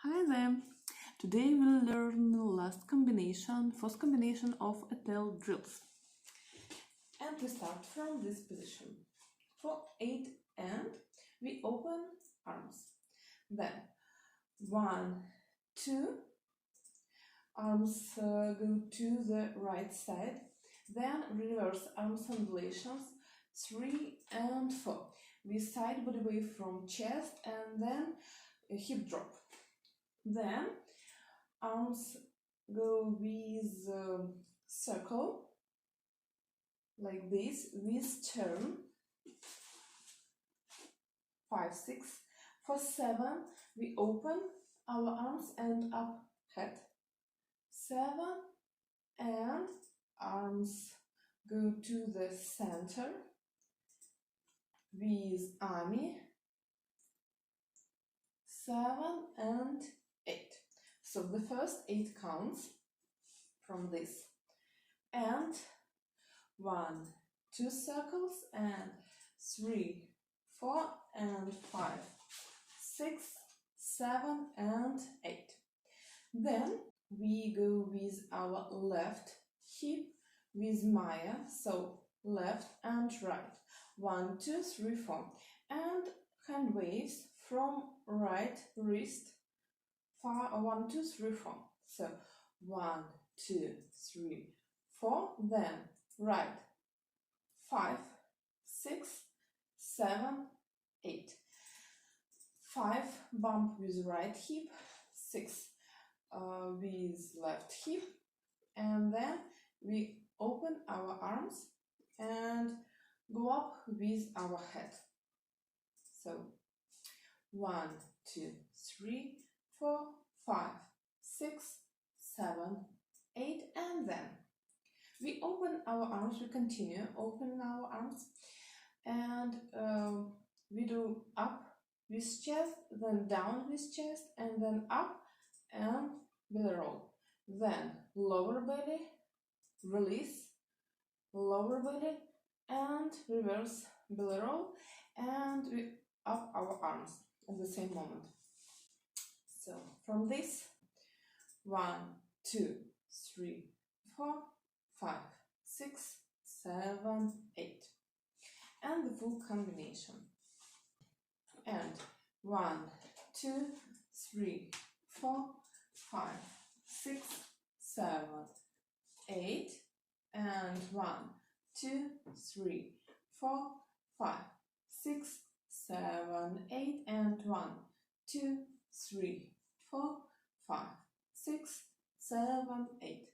Hi there! Today we'll learn the last combination, fourth combination of Ethel drills. And we start from this position. For 8 and we open arms. Then 1, 2, arms go to the right side. Then reverse arms undulations 3 and 4. We side body wave from chest and then a hip drop. Then arms go with circle like this with turn 5, 6. For 7 we open our arms and up head 7 and arms go to the center with army 7 and 8. So the first 8 counts from this. And 1, 2 circles and 3, 4 and 5, 6, 7 and 8. Then we go with our left hip with Maya, so left and right. 1, 2, 3, 4. And hand waves from right wrist 1, 2, 3, 4. So 1, 2, 3, 4. Then right 5, 6, 7, 8. 5 bump with right hip, 6 with left hip, and then we open our arms and go up with our head. So 1, 2, 3, 4, 5, 6, 7, 8, and then we open our arms. We continue opening our arms, and we do up with chest, then down with chest, and then up and belly roll. Then lower belly, release, lower belly, and reverse belly roll, and we up our arms at the same moment. So from this 1, 2, 3, 4, 5, 6, 7, 8, and the full combination. And 1, 2, 3, 4, 5, 6, 7, 8, and 1, 2, 3, 4, 5, 6, 7, 8, and 1, 2, 3, 4, 5, 6, 7, 8.